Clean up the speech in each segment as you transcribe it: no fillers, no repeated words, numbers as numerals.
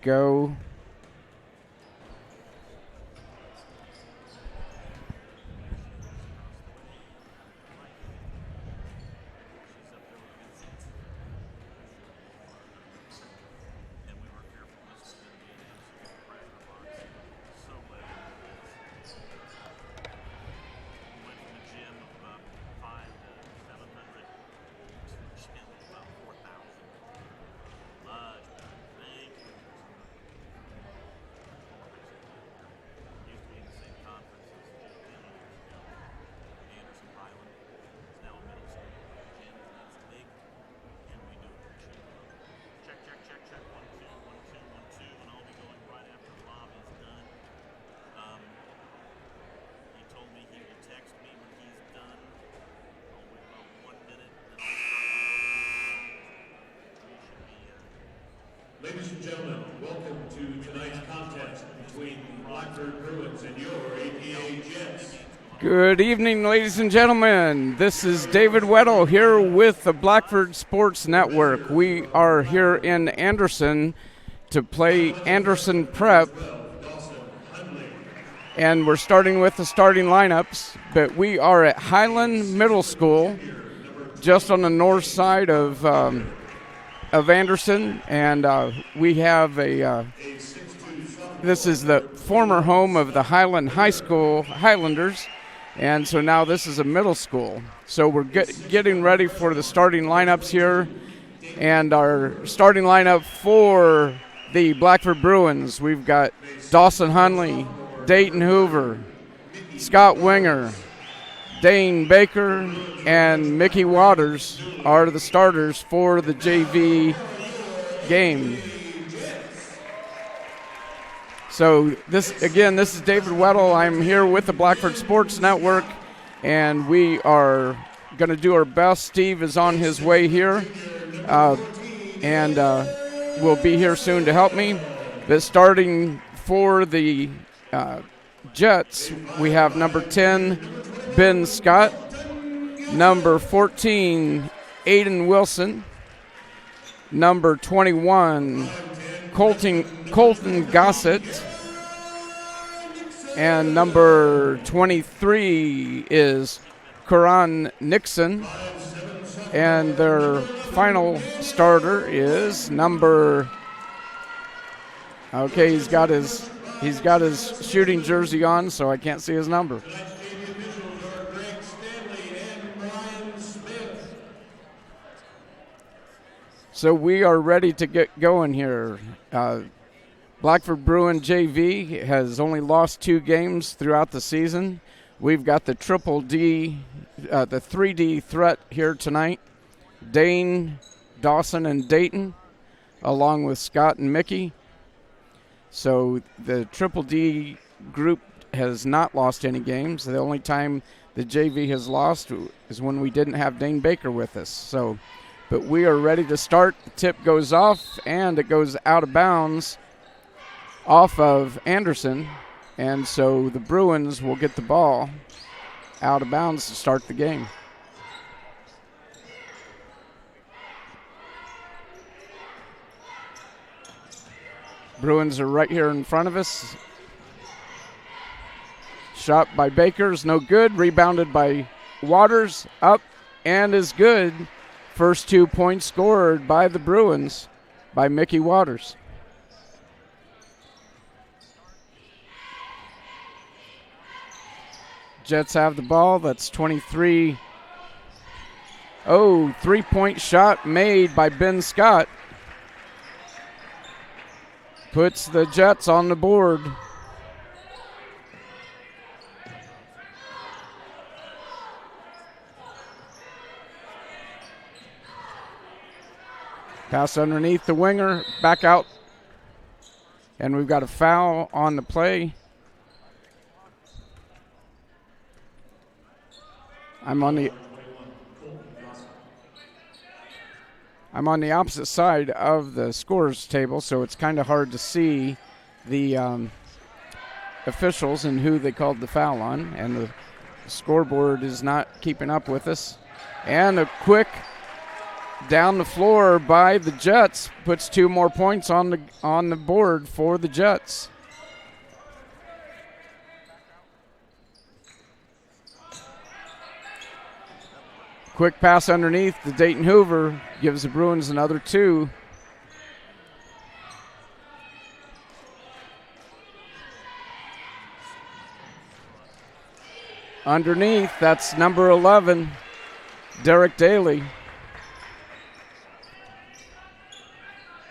Go. Ladies and gentlemen, welcome to tonight's contest between the Blackford Bruins and your APA Jets. Good evening, ladies and gentlemen. This is David Weddle here with the Blackford Sports Network. We are here in Anderson to play Anderson Prep, and we're starting with the starting lineups, but we are at Highland Middle School, just on the north side of Anderson, and we have this is the former home of the Highland High School Highlanders, and so now this is a middle school. So we're getting ready for the starting lineups here, and our starting lineup for the Blackford Bruins, we've got Dawson Hunley, Dayton Hoover, Scott Winger, Dane Baker, and Mickey Waters are the starters for the JV game. So this is David Weddle. I'm here with the Blackford Sports Network, and we are going to do our best. Steve is on his way here, and will be here soon to help me. But starting for the Jets, we have number 10, Ben Scott, number 14, Aiden Wilson, number 21, Colton Gossett, and number 23 is Karan Nixon, and their final starter is number, okay, he's got his shooting jersey on, so I can't see his number. So we are ready to get going here. Blackford Bruin JV has only lost 2 games throughout the season. We've got the triple D, the 3D threat here tonight. Dane, Dawson, and Dayton, along with Scott and Mickey. So the triple D group has not lost any games. The only time the JV has lost is when we didn't have Dane Baker with us. So, but we are ready to start. The tip goes off, and it goes out of bounds off of Anderson. And so the Bruins will get the ball out of bounds to start the game. Bruins are right here in front of us. Shot by Baker is no good. Rebounded by Waters, up and is good. First 2 points scored by the Bruins by Mickey Waters. Jets have the ball. That's 23. Oh, 3-point shot made by Ben Scott. Puts the Jets on the board. Pass underneath the winger, back out. And we've got a foul on the play. I'm on the opposite side of the scores table, so it's kind of hard to see the officials and who they called the foul on, and the scoreboard is not keeping up with us. And a quick down the floor by the Jets puts 2 more points on the board for the Jets. Quick pass underneath to Dayton Hoover gives the Bruins another 2. Underneath, that's number 11, Derek Daly.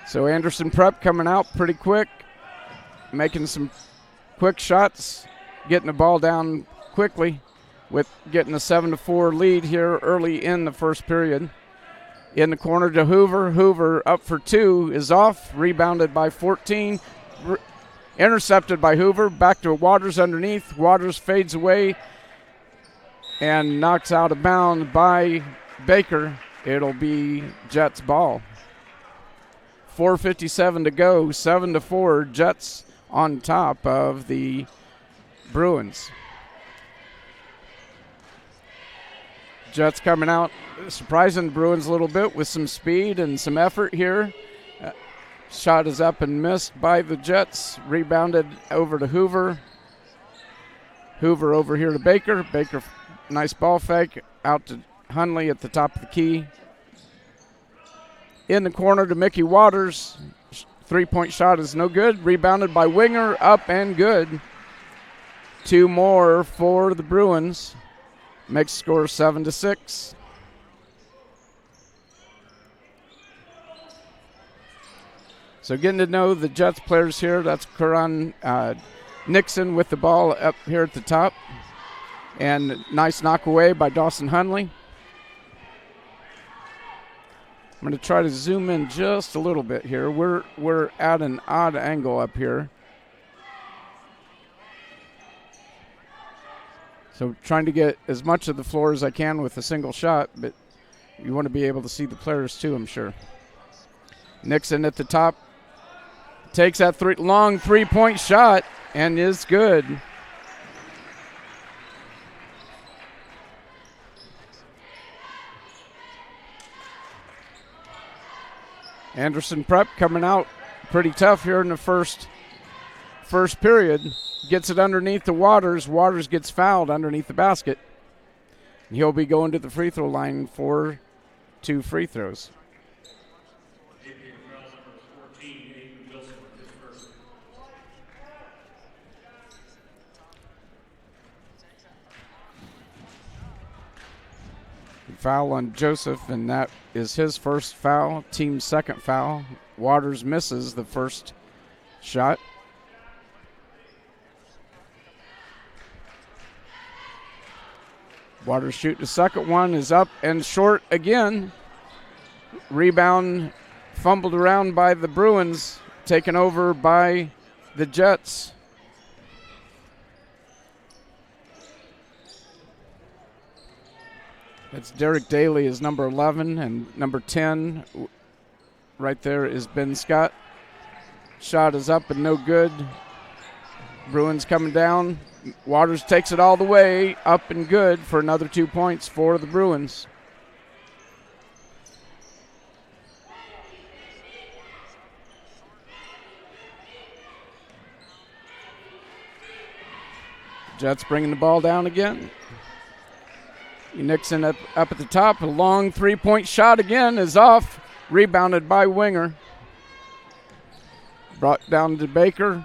So Anderson Prep coming out pretty quick, making some quick shots, getting the ball down quickly with getting a 7-4 lead here early in the first period. In the corner to Hoover. Hoover up for 2, is off, rebounded by 14, intercepted by Hoover, back to Waters underneath. Waters fades away and knocks out of bounds by Baker. It'll be Jets ball. 4:57 to go, 7-4, Jets on top of the Bruins. Jets coming out, surprising the Bruins a little bit with some speed and some effort here. Shot is up and missed by the Jets. Rebounded over to Hoover. Hoover over here to Baker. Baker, nice ball fake out to Hunley at the top of the key. In the corner to Mickey Waters. 3-point shot is no good. Rebounded by Winger, up and good. 2 more for the Bruins. Makes score 7-6. So getting to know the Jets players here. That's Karan Nixon with the ball up here at the top. And nice knock away by Dawson Hunley. I'm going to try to zoom in just a little bit here. We're at an odd angle up here. So trying to get as much of the floor as I can with a single shot, but you want to be able to see the players too, I'm sure. Nixon at the top takes that long 3-point shot and is good. Anderson Prep coming out pretty tough here in the first period. Gets it underneath the Waters. Waters gets fouled underneath the basket. He'll be going to the free throw line for 2 free throws. Foul on Joseph, and that is his first foul, team's second foul. Waters misses the first shot. Waters shooting the second one, is up and short again. Rebound fumbled around by the Bruins, taken over by the Jets. That's Derek Daly is number 11, and number 10 right there is Ben Scott. Shot is up and no good. Bruins coming down. Waters takes it all the way, up and good for another 2 points for the Bruins. Jets bringing the ball down again. Nixon up at the top. A long 3-point shot again is off. Rebounded by Winger. Brought down to Baker.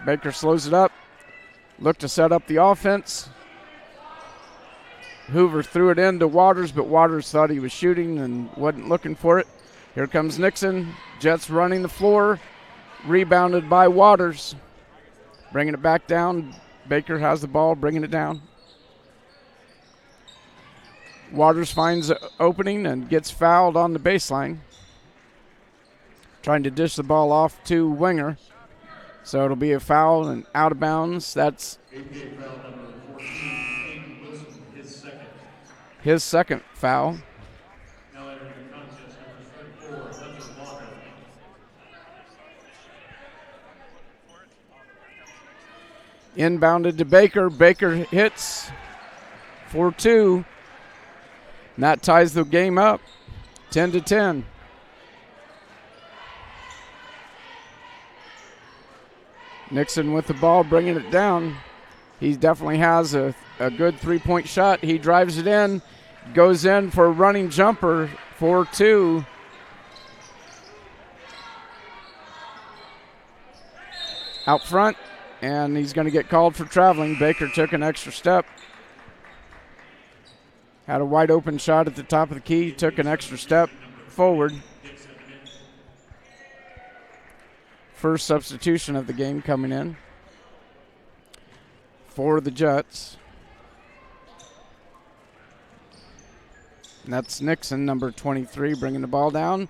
Baker slows it up. Looked to set up the offense. Hoover threw it into Waters, but Waters thought he was shooting and wasn't looking for it. Here comes Nixon. Jets running the floor. Rebounded by Waters. Bringing it back down. Baker has the ball, bringing it down. Waters finds an opening and gets fouled on the baseline. Trying to dish the ball off to Winger. So it'll be a foul and out of bounds. That's his second foul. Inbounded to Baker. Baker hits for 2. And that ties the game up. 10-10. Nixon with the ball, bringing it down. He definitely has a good three-point shot. He drives it in, goes in for a running jumper for 2. Out front, and he's going to get called for traveling. Baker took an extra step. Had a wide open shot at the top of the key, took an extra step forward. First substitution of the game coming in for the Jets. And that's Nixon, number 23, bringing the ball down.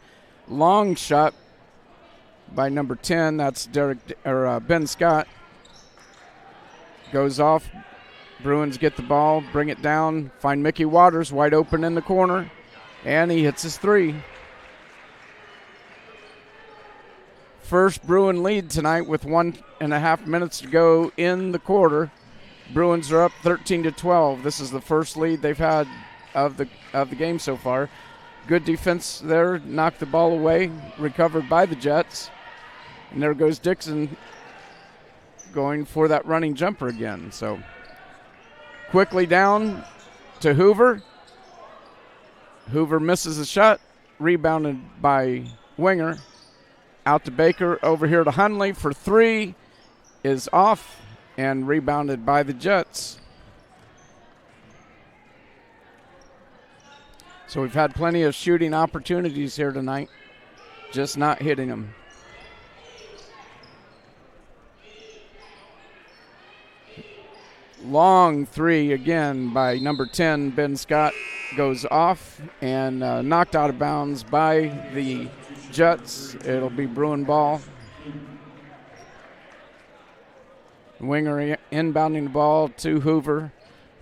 Long shot by number 10. That's Ben Scott. Goes off. Bruins get the ball, bring it down, find Mickey Waters wide open in the corner, and he hits his 3. First Bruin lead tonight with 1.5 minutes to go in the quarter. Bruins are up 13-12. This is the first lead they've had of the game so far. Good defense there, knocked the ball away, recovered by the Jets. And there goes Dixon going for that running jumper again. So quickly down to Hoover. Hoover misses the shot, rebounded by Winger. Out to Baker, over here to Hunley for 3, is off and rebounded by the Jets. So we've had plenty of shooting opportunities here tonight, just not hitting them. Long 3 again by number 10, Ben Scott, goes off and knocked out of bounds by the Jets. It'll be Bruin ball. Winger inbounding the ball to Hoover.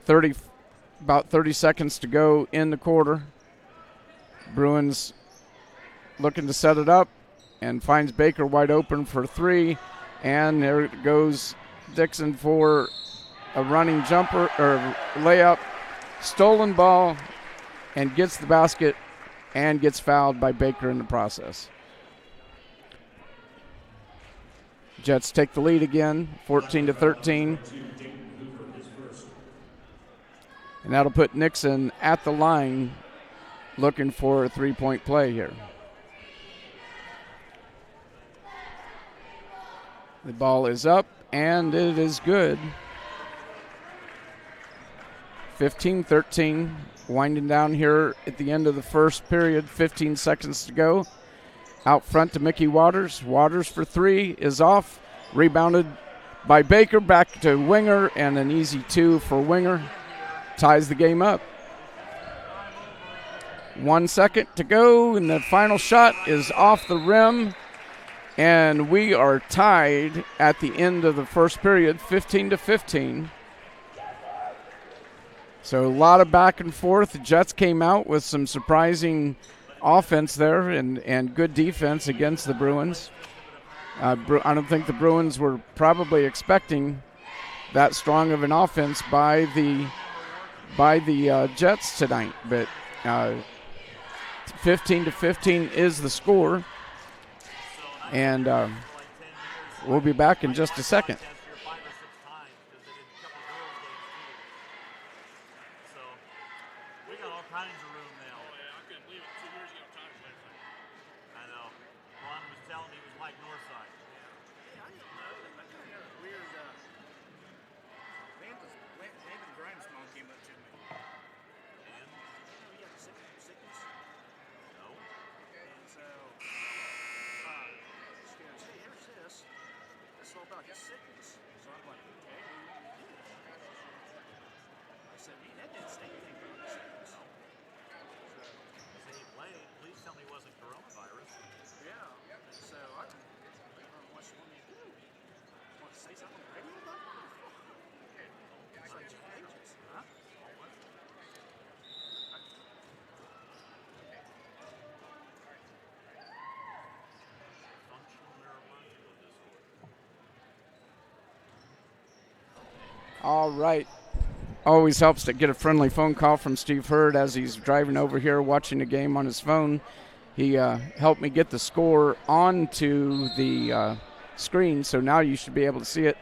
About 30 seconds to go in the quarter. Bruins looking to set it up and finds Baker wide open for 3. And there goes Dixon for a running jumper or layup. Stolen ball and gets the basket and gets fouled by Baker in the process. Jets take the lead again, 14-13. And that'll put Nixon at the line looking for a 3-point play here. The ball is up, and it is good. 15-13, winding down here at the end of the first period, 15 seconds to go. Out front to Mickey Waters. Waters for 3 is off. Rebounded by Baker, back to Winger, and an easy 2 for Winger. Ties the game up. 1 second to go, and the final shot is off the rim. And we are tied at the end of the first period, 15-15. So a lot of back and forth. The Jets came out with some surprising offense there and good defense against the Bruins. I don't think the Bruins were probably expecting that strong of an offense by the Jets tonight. But 15-15 is the score. And we'll be back in just a second. All right. always helps to get a friendly phone call from Steve Hurd as he's driving over here watching the game on his phone. He helped me get the score onto the screen, so now you should be able to see it.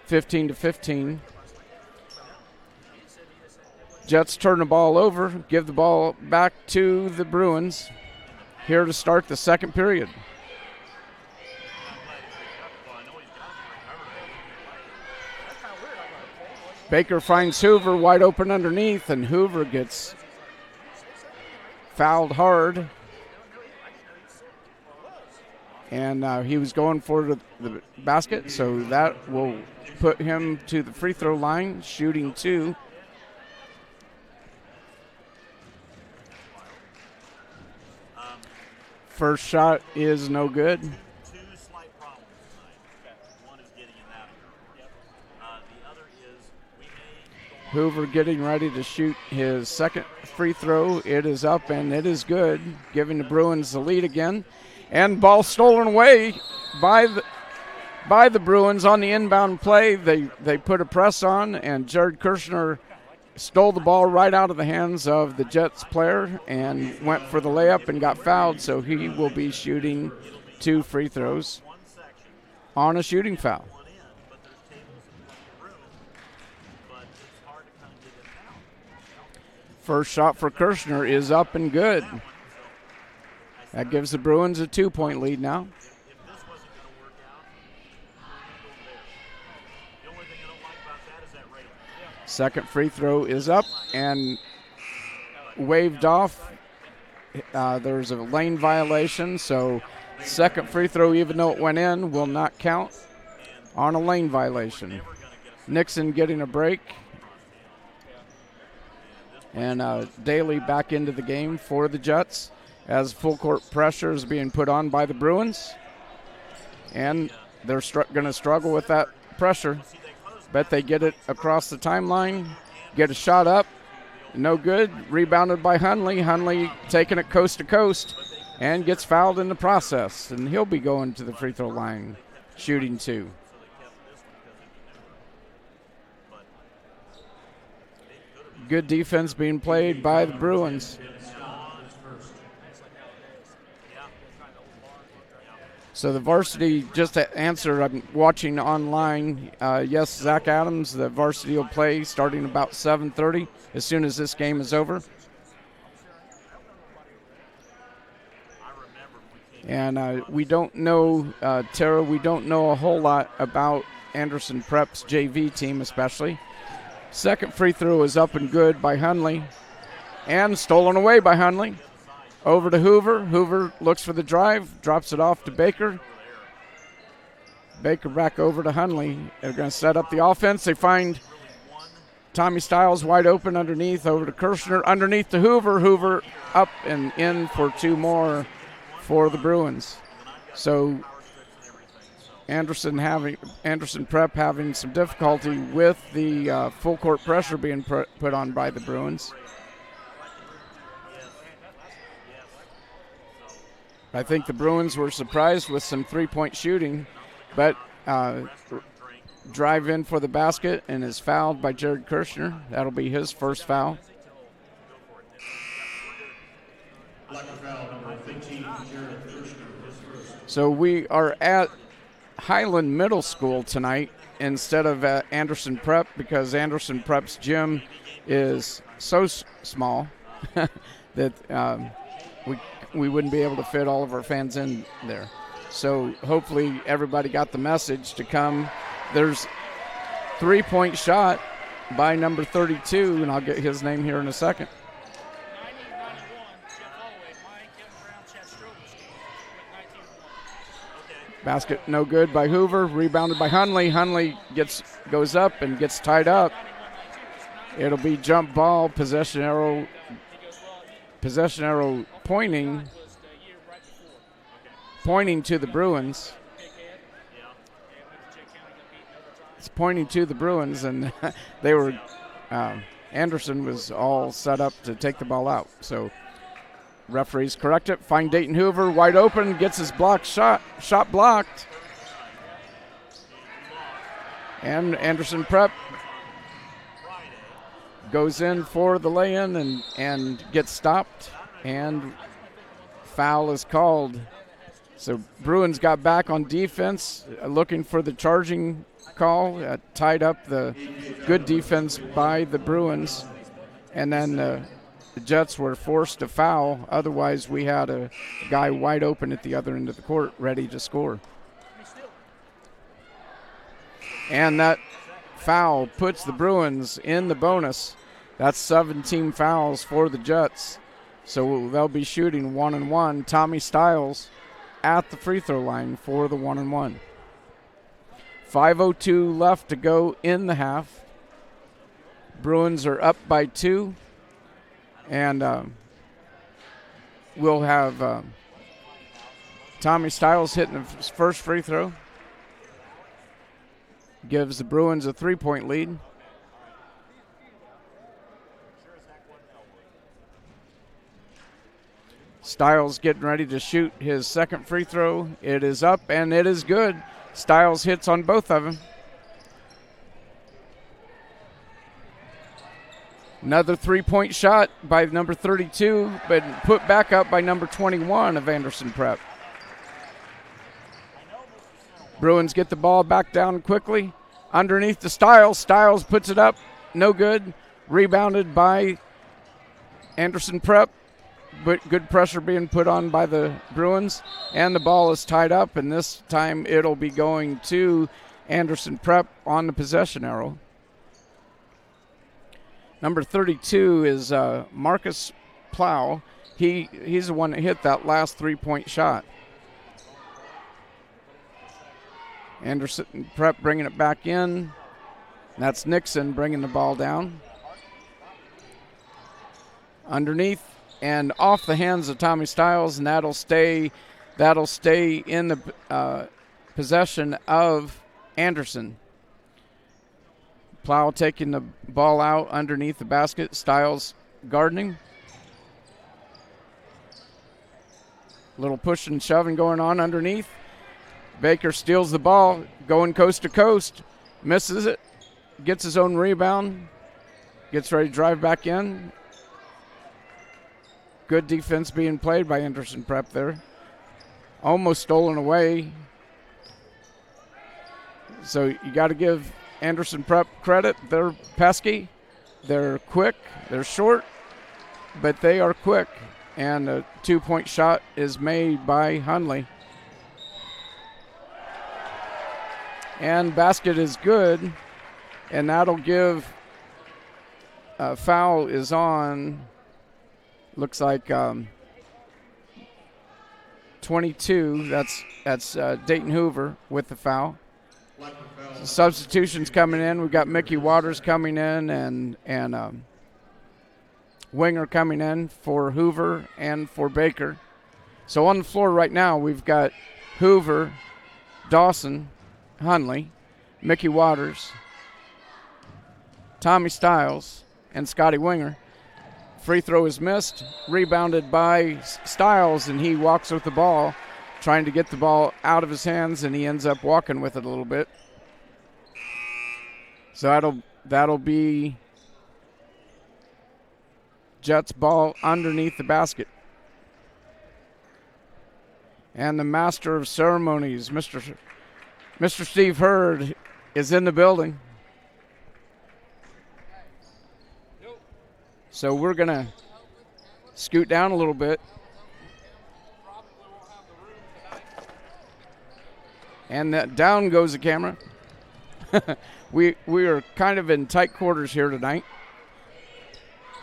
15-15. Jets turn the ball over, give the ball back to the Bruins here to start the second period. Baker finds Hoover wide open underneath, and Hoover gets fouled hard. And he was going for the basket, so that will put him to the free throw line, shooting 2. First shot is no good. Two slight problems tonight. One is getting him out of here. The other is we may Hoover getting ready to shoot his second free throw. It is up and it is good, giving the Bruins the lead again. And ball stolen away by the Bruins on the inbound play. They put a press on, and Jared Kirshner stole the ball right out of the hands of the Jets player and went for the layup and got fouled, so he will be shooting 2 free throws on a shooting foul. First shot for Kirshner is up and good. That gives the Bruins a 2-point lead now. Second free throw is up and waved off. There's a lane violation, so second free throw, even though it went in, will not count on a lane violation. Nixon getting a break. And Daly back into the game for the Jets as full court pressure is being put on by the Bruins. And they're going to struggle with that pressure. Bet they get it across the timeline, get a shot up, no good. Rebounded by Hundley. Hundley taking it coast to coast and gets fouled in the process. And he'll be going to the free throw line, shooting 2. Good defense being played by the Bruins. So the varsity, just to answer, I'm watching online. Yes, Zach Adams, the varsity will play starting about 7:30 as soon as this game is over. And we don't know, Tara, we don't know a whole lot about Anderson Prep's JV team especially. Second free throw is up and good by Hundley. And stolen away by Hundley. Over to Hoover. Hoover looks for the drive, drops it off to Baker. Baker back over to Hundley. They're going to set up the offense. They find Tommy Stiles wide open underneath, over to Kirshner, underneath to Hoover. Hoover up and in for 2 more for the Bruins. So Anderson Prep having some difficulty with the full court pressure being put on by the Bruins. I think the Bruins were surprised with some 3-point shooting, but drive in for the basket and is fouled by Jared Kirshner. That'll be his first foul. So we are at Highland Middle School tonight instead of at Anderson Prep because Anderson Prep's gym is so small that we wouldn't be able to fit all of our fans in there. So hopefully everybody got the message to come. There's 3-point shot by number 32, and I'll get his name here in a second. Basket no good by Hoover, rebounded by Hundley. Hundley goes up and gets tied up. It'll be jump ball, possession arrow pointing to the Bruins. It's pointing to the Bruins, and they were Anderson was all set up to take the ball out. So referees correct it. Find Dayton Hoover wide open, gets his shot blocked. And Anderson Prep goes in for the lay-in and gets stopped, and foul is called. So Bruins got back on defense, looking for the charging call, tied up the good defense by the Bruins, and then the Jets were forced to foul. Otherwise, we had a guy wide open at the other end of the court ready to score. And that foul puts the Bruins in the bonus. That's 17 fouls for the Jets. So they'll be shooting 1-1. Tommy Stiles at the free throw line for the 1-1. 5:02 left to go in the half. Bruins are up by 2. And we'll have Tommy Stiles hitting his first free throw. Gives the Bruins a 3-point lead. Stiles getting ready to shoot his second free throw. It is up, and it is good. Stiles hits on both of them. Another 3-point shot by number 32, but put back up by number 21 of Anderson Prep. Bruins get the ball back down quickly. Underneath to Stiles. Stiles puts it up. No good. Rebounded by Anderson Prep, but good pressure being put on by the Bruins. And the ball is tied up, and this time it'll be going to Anderson Prep on the possession arrow. Number 32 is Marcus Plow. He's the one that hit that last 3-point shot. Anderson Prep bringing it back in. That's Nixon bringing the ball down. Underneath and off the hands of Tommy Stiles, and that'll stay in the possession of Anderson. Plow taking the ball out underneath the basket. Stiles gardening. Little push and shoving going on underneath. Baker steals the ball, going coast to coast, misses it, gets his own rebound, gets ready to drive back in. Good defense being played by Anderson Prep there. Almost stolen away. So you got to give Anderson Prep credit. They're pesky, they're quick, they're short, but they are quick. And a 2-point shot is made by Hunley. And basket is good, and that'll give foul is on, looks like 22. That's Dayton Hoover with the foul. Substitutions coming in. We've got Mickey Waters coming in and Winger coming in for Hoover and for Baker. So on the floor right now we've got Hoover, Dawson, Hunley, Mickey Waters, Tommy Stiles, and Scotty Winger. Free throw is missed, rebounded by Stiles, and he walks with the ball, trying to get the ball out of his hands, and he ends up walking with it a little bit. So that'll be Jets ball underneath the basket. And the master of ceremonies, Mr. Steve Hurd, is in the building. So we're going to scoot down a little bit. And that down goes the camera. We are kind of in tight quarters here tonight.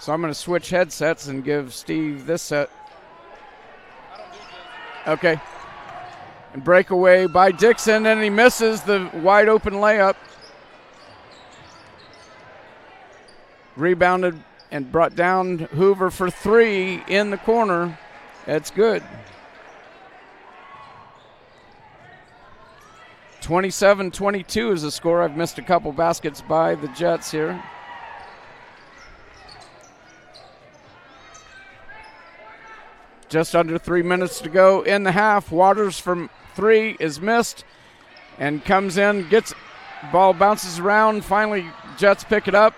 So I'm going to switch headsets and give Steve this set. Okay. And breakaway by Dixon, and he misses the wide open layup. Rebounded and brought down Hoover for 3 in the corner. That's good. 27-22 is the score. I've missed a couple baskets by the Jets here. Just under 3 minutes to go in the half. Waters from 3 is missed and comes in, ball bounces around. Finally, Jets pick it up.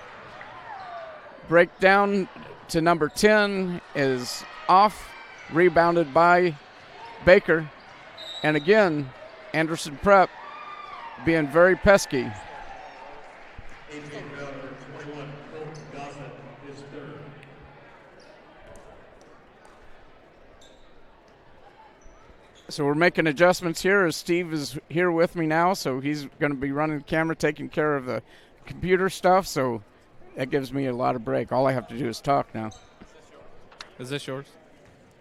breakdown to number 10 is off, rebounded by Baker. And again, Anderson Prep being very pesky. 18 foul number 21, Colton Gossett, his third. So we're making adjustments here as Steve is here with me now, so he's going to be running the camera, taking care of the computer stuff, so that gives me a lot of break. All I have to do is talk now. Is this yours?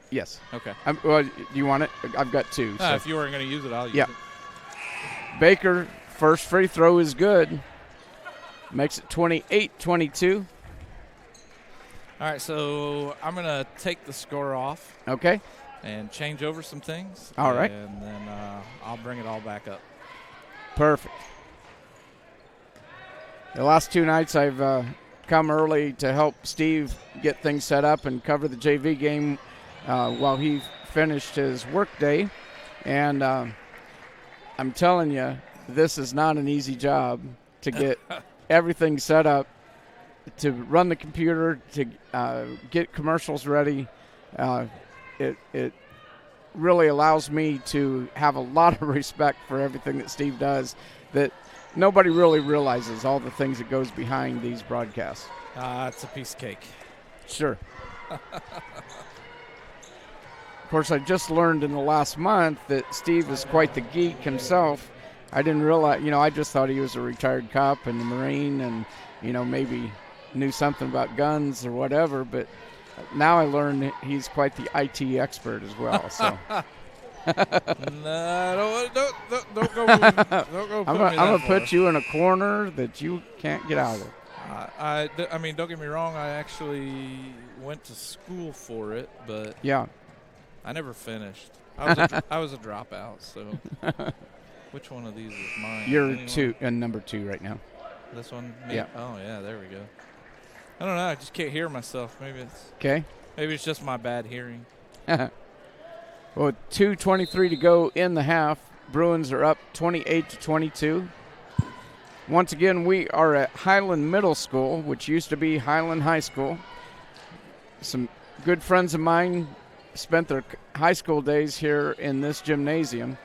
Yes. Okay. Well, do you want it? I've got two. So. If you weren't going to use it, I'll use Yeah. it. Baker, first free throw is good. Makes it 28-22. All right, so I'm going to take the score off Okay. and change over some things. All right. And then I'll bring it all back up. Perfect. The last two nights I've come early to help Steve get things set up and cover the JV game while he finished his work day. And I'm telling you, this is not an easy job to get everything set up, to run the computer, to get commercials ready. It really allows me to have a lot of respect for everything that Steve does, that nobody really realizes all the things that goes behind these broadcasts. It's a piece of cake. Sure. Of course, I just learned in the last month that Steve is quite the geek himself. I didn't realize, I just thought he was a retired cop and a Marine and, maybe knew something about guns or whatever, but now I learned that he's quite the IT expert as well. So No, don't go. Don't go. I'm going to put you in a corner that you can't get out of. I mean, don't get me wrong. I actually went to school for it, but Yeah. I never finished. I was a dropout. So, which one of these is mine? You're Anyone? number 2 right now. This one? Me? Yeah. Oh yeah, there we go. I don't know. I just can't hear myself. Maybe it's just my bad hearing. Well, 2:23 to go in the half. Bruins are up 28-22. Once again, we are at Highland Middle School, which used to be Highland High School. Some good friends of mine spent their high school days here in this gymnasium.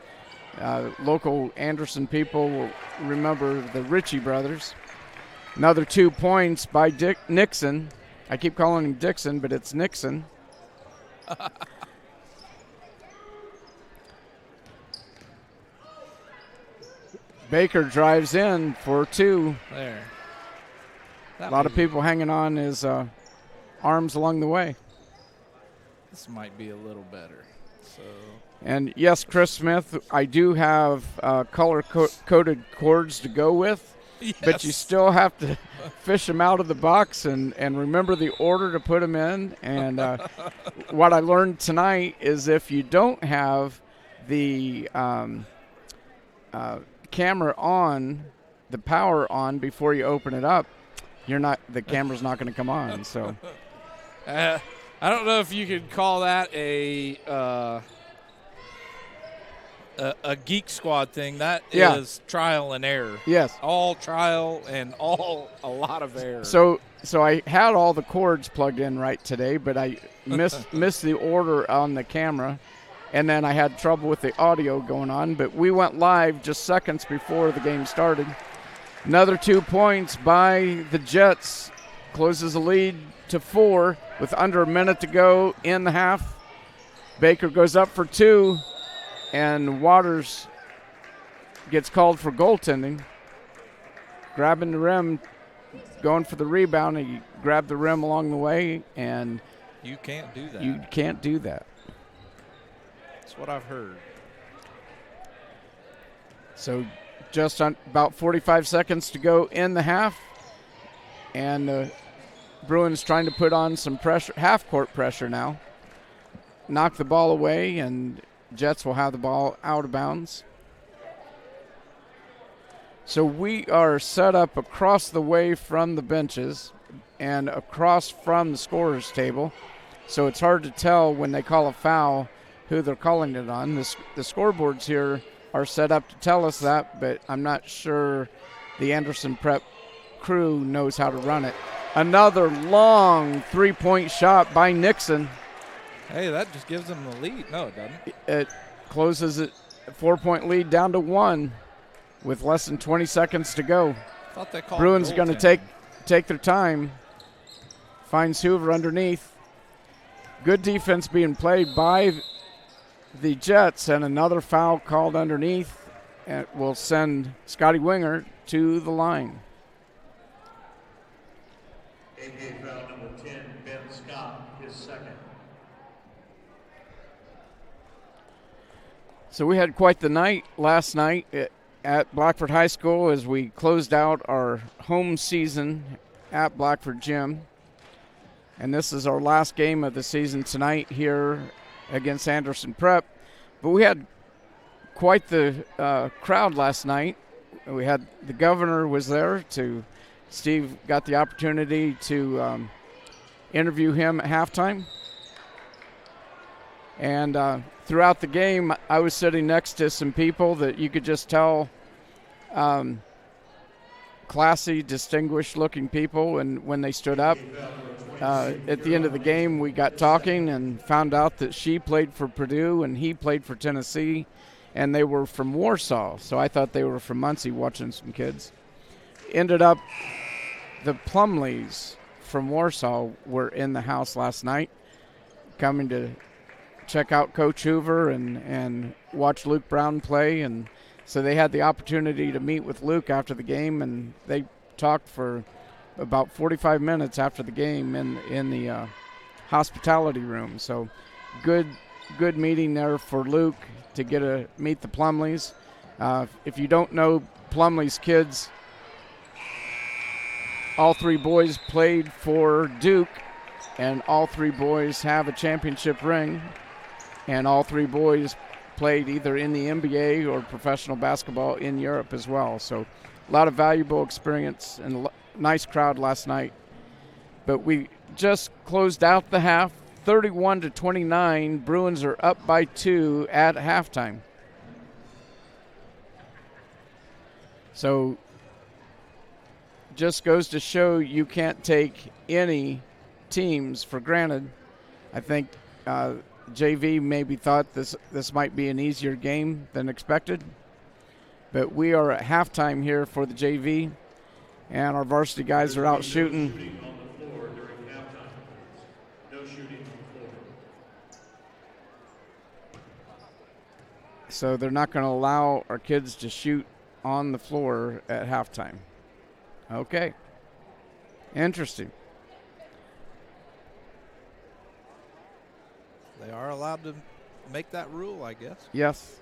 Local Anderson people will remember the Ritchie brothers. Another 2 points by Nixon. I keep calling him Dixon, but it's Nixon. Baker drives in for 2. There. A lot of people hanging on his arms along the way. This might be a little better. So. And yes, Chris Smith, I do have color-coded cords to go with, Yes. but you still have to fish them out of the box and remember the order to put them in. And what I learned tonight is if you don't have the camera on, the power on before you open it up, the camera's not going to come on. So I don't know if you could call that a Geek Squad thing. That is trial and error. Yes. All trial and a lot of error. So I had all the cords plugged in right today, but I missed the order on the camera, and then I had trouble with the audio going on. But we went live just seconds before the game started. Another 2 points by the Jets closes the lead to 4 with under a minute to go in the half. Baker goes up for 2, and Waters gets called for goaltending. Grabbing the rim, going for the rebound. He grabbed the rim along the way, and you can't do that. You can't do that. That's what I've heard. So just on about 45 seconds to go in the half, and Bruins trying to put on some pressure, half-court pressure now. Knock the ball away, and Jets will have the ball out of bounds. So we are set up across the way from the benches and across from the scorer's table. So it's hard to tell when they call a foul who they're calling it on. The scoreboards here are set up to tell us that, but I'm not sure the Anderson Prep crew knows how to run it. Another long three-point shot by Nixon. Hey, that just gives them the lead. No, it doesn't. It closes it, a 4-point lead down to 1 with less than 20 seconds to go. Thought they called Bruins going to goaltending. take their time. Finds Hoover underneath. Good defense being played by the Jets, and another foul called underneath, and will send Scotty Winger to the line. APA foul number 10, Ben Scott, his second. So we had quite the night last night at Blackford High School as we closed out our home season at Blackford Gym. And this is our last game of the season tonight here against Anderson Prep. But we had quite the crowd last night. We had the governor was there. Steve got the opportunity to interview him at halftime. And throughout the game, I was sitting next to some people that you could just tell classy, distinguished-looking people. And when they stood up, at the end of the game, we got talking and found out that she played for Purdue and he played for Tennessee, and they were from Warsaw. So I thought they were from Muncie, watching some kids. Ended up, the Plumleys from Warsaw were in the house last night, coming to check out Coach Hoover and watch Luke Brown play. And so they had the opportunity to meet with Luke after the game, and they talked for about 45 minutes after the game in the hospitality room. So good meeting there for Luke to get to meet the Plumleys. If you don't know Plumley's kids, all three boys played for Duke, and all three boys have a championship ring, and all three boys played either in the NBA or professional basketball in Europe as well. So a lot of valuable experience and nice crowd last night. But we just closed out the half, 31-29. Bruins are up by 2 at halftime. So just goes to show you can't take any teams for granted. I think JV maybe thought this might be an easier game than expected. But we are at halftime here for the JV, and our varsity guys are out shooting. No shooting on the floor during halftime, please. No shooting on the floor. So they're not going to allow our kids to shoot on the floor at halftime. Okay. Interesting. They are allowed to make that rule, I guess. Yes.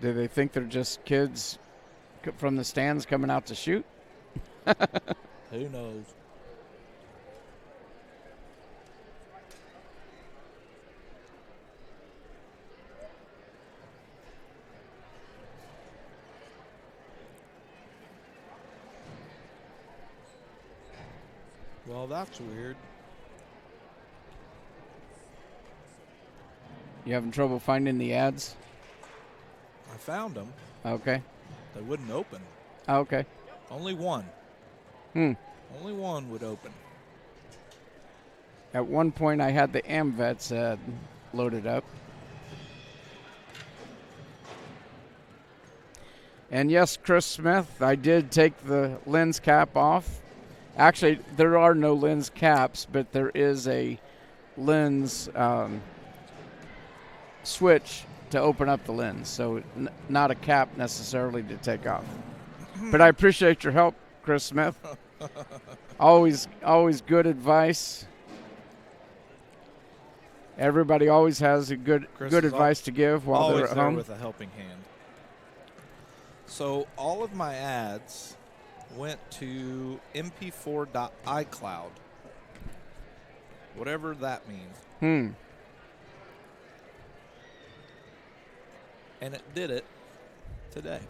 Do they think they're just kids from the stands coming out to shoot? Who knows? Well, that's weird. You having trouble finding the ads? I found them. Okay. They wouldn't open. Okay. Only one. Hmm. Only one would open. At one point, I had the AmVets ad loaded up. And yes, Chris Smith, I did take the lens cap off. Actually, there are no lens caps, but there is a lens switch to open up the lens, so not a cap necessarily to take off. But I appreciate your help, Chris Smith. Always good advice. Everybody always has a good advice to give while they're at home. With a helping hand. So all of my ads went to mp4.icloud, whatever that means. And it did it today.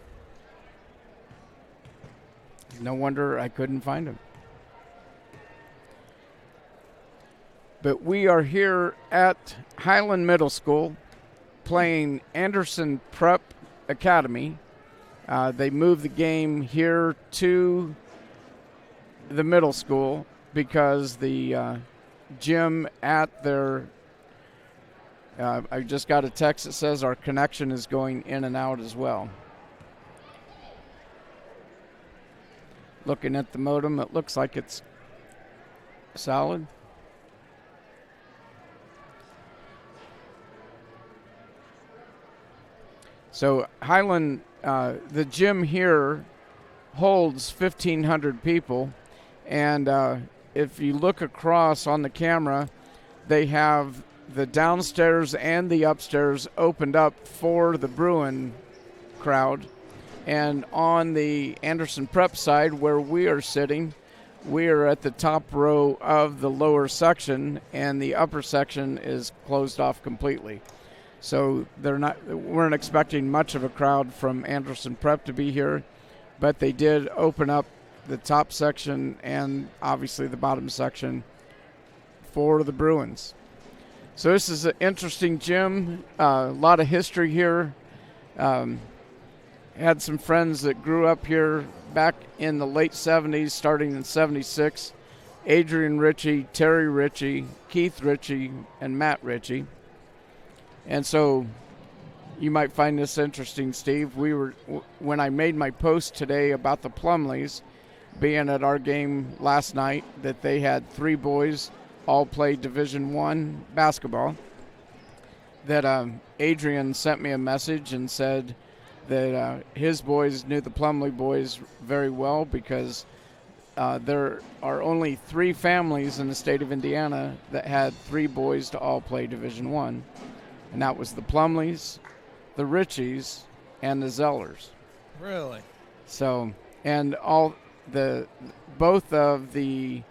No wonder I couldn't find him. But we are here at Highland Middle School playing Anderson Prep Academy. They moved the game here to the middle school because the gym at their I just got a text that says our connection is going in and out as well. Looking at the modem, it looks like it's solid. So Highland, the gym here holds 1,500 people, and if you look across on the camera, they have the downstairs and the upstairs opened up for the Bruin crowd. And on the Anderson Prep side where we are sitting, we are at the top row of the lower section, and the upper section is closed off completely. So weren't expecting much of a crowd from Anderson Prep to be here, but they did open up the top section and obviously the bottom section for the Bruins. So this is an interesting gym, a lot of history here. Had some friends that grew up here back in the late 70s, starting in 76. Adrian Ritchie, Terry Ritchie, Keith Ritchie, and Matt Ritchie. And so you might find this interesting, Steve. When I made my post today about the Plumleys being at our game last night, that they had 3 boys all play Division I basketball, that Adrian sent me a message and said that his boys knew the Plumley boys very well because there are only 3 families in the state of Indiana that had 3 boys to all play Division I. And that was the Plumleys, the Ritchies, and the Zellers. Really? So, and both of the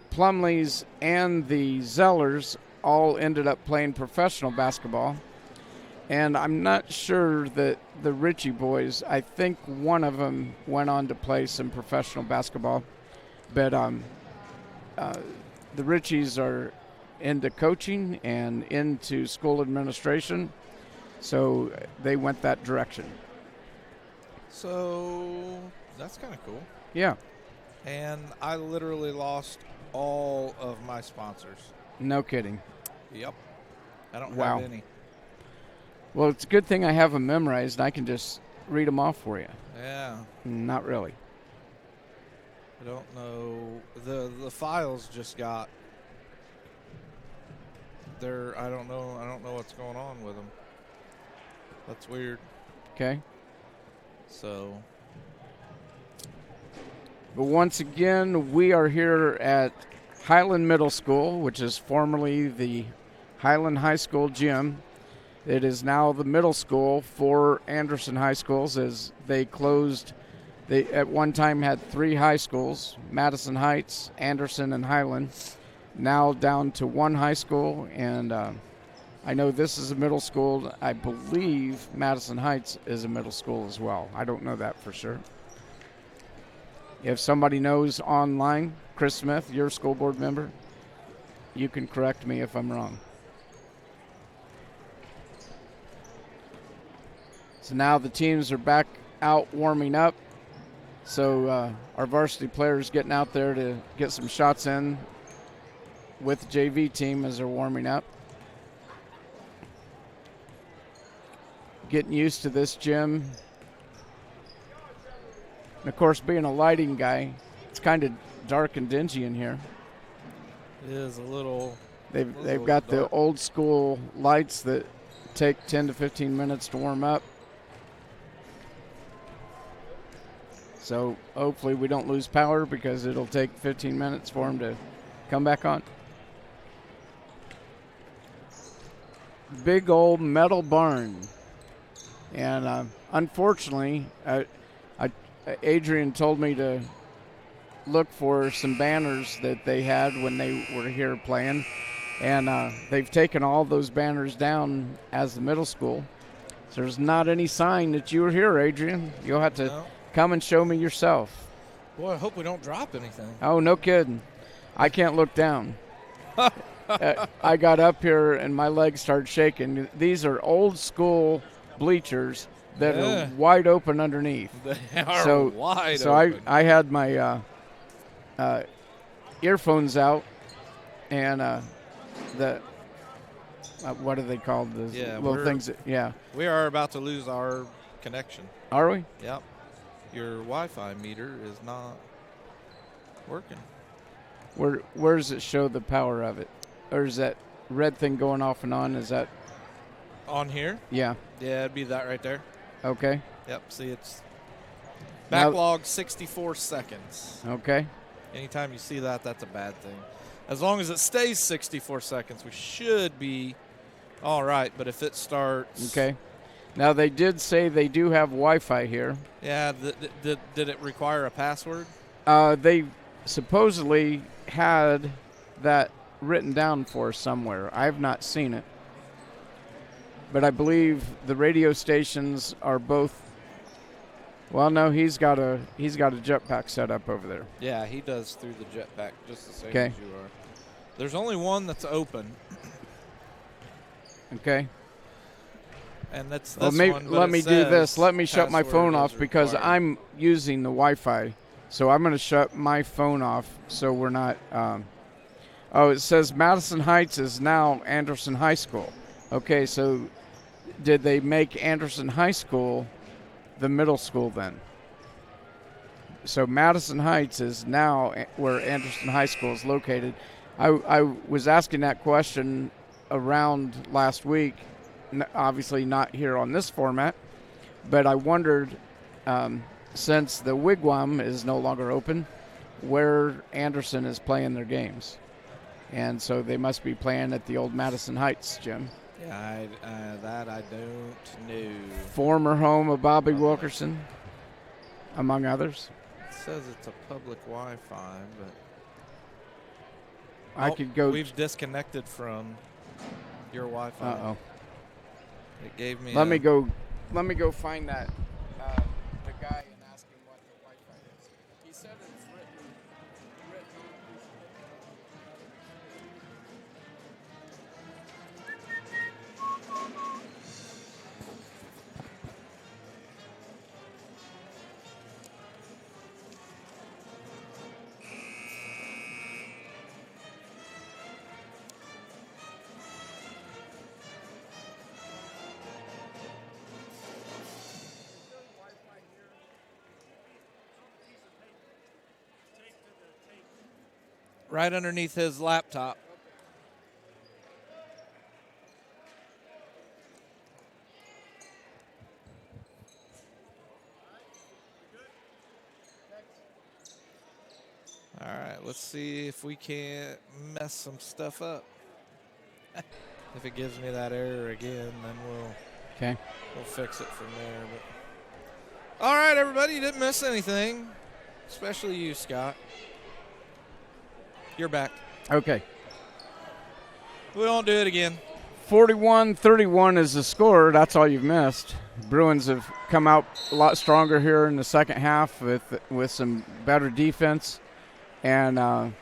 Plumleys and the Zellers all ended up playing professional basketball. And I'm not sure that the Ritchie boys, I think one of them went on to play some professional basketball. But the Ritchies are into coaching and into school administration, so they went that direction. So that's kind of cool. Yeah. And I literally lost all of my sponsors. No kidding. Yep. I don't Wow. have any. Well, it's a good thing I have them memorized. I can just read them off for you. Yeah. Not really. I don't know. The files just got. I don't know what's going on with them. That's weird. Okay. So. But once again, we are here at Highland Middle School, which is formerly the Highland High School gym. It is now the middle school for Anderson High Schools, as they closed. They at one time had 3 high schools, Madison Heights, Anderson, and Highland. Now down to 1 high school, and I know this is a middle school. I believe Madison Heights is a middle school as well. I don't know that for sure. If somebody knows online, Chris Smith, your school board member, you can correct me if I'm wrong. So now the teams are back out warming up. So our varsity players getting out there to get some shots in with the JV team as they're warming up. Getting used to this gym. And of course, being a lighting guy, it's kind of dark and dingy in here. It is a little. They've got the old school lights that take 10 to 15 minutes to warm up. So hopefully we don't lose power because it'll take 15 minutes for them to come back on. Big old metal barn. And unfortunately, Adrian told me to look for some banners that they had when they were here playing. And they've taken all those banners down as the middle school. So there's not any sign that you were here, Adrian. You'll have to come and show me yourself. Boy, I hope we don't drop anything. Oh, no kidding. I can't look down. I got up here and my legs started shaking. These are old school bleachers that are wide open underneath. They are wide so open. I had my earphones out, and the what are they called? The little things. We are about to lose our connection. Are we? Yep. Your Wi-Fi meter is not working. Where does it show the power of it? Or is that red thing going off and on? Is that on here? Yeah. Yeah, it'd be that right there. Okay. Yep. See, it's backlog 64 seconds. Okay. Anytime you see that, that's a bad thing. As long as it stays 64 seconds, we should be all right. But if it starts... Okay. Now, they did say they do have Wi-Fi here. Yeah. Did it require a password? They supposedly had that written down for us somewhere. I've not seen it. But I believe the radio stations are both... Well, no, he's got a jetpack set up over there. Yeah, he does through the jetpack just the same Okay. as you are. There's only one that's open. Okay. And that's Well, this maybe, one. But let it me do says this. Let me shut my password phone is off because required. I'm using the Wi-Fi. So I'm going to shut my phone off so we're not... it says Madison Heights is now Anderson High School. Okay, so did they make Anderson High School the middle school then? So Madison Heights is now where Anderson High School is located. I was asking that question around last week, obviously not here on this format, but I wondered, since the Wigwam is no longer open, where Anderson is playing their games. And so they must be playing at the old Madison Heights gym. Yeah, that I don't know. Former home of Bobby Wilkerson, among others. It says it's a public Wi-Fi, but I could go. We've disconnected from your Wi-Fi. Uh-oh. It gave me. Let me go find that the guy and ask him what the Wi-Fi is. He said it's written right underneath his laptop. All right, let's see if we can't mess some stuff up. If it gives me that error again, then we'll fix it from there. But all right, everybody, you didn't miss anything, especially you, Scott. You're back. Okay. We won't do it again. 41-31 is the score. That's all you've missed. Bruins have come out a lot stronger here in the second half with some better defense. And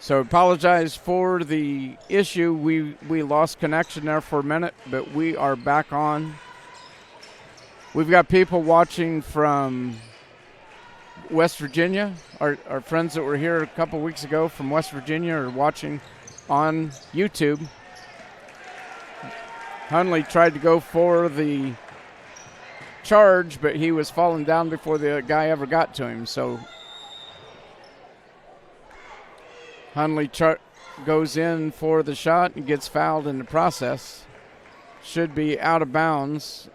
so apologize for the issue. We lost connection there for a minute, but we are back on. We've got people watching from West Virginia. Our friends that were here a couple weeks ago from West Virginia are watching on YouTube. Hunley tried to go for the charge, but he was falling down before the guy ever got to him. So Hunley goes in for the shot and gets fouled in the process. Should be out of bounds.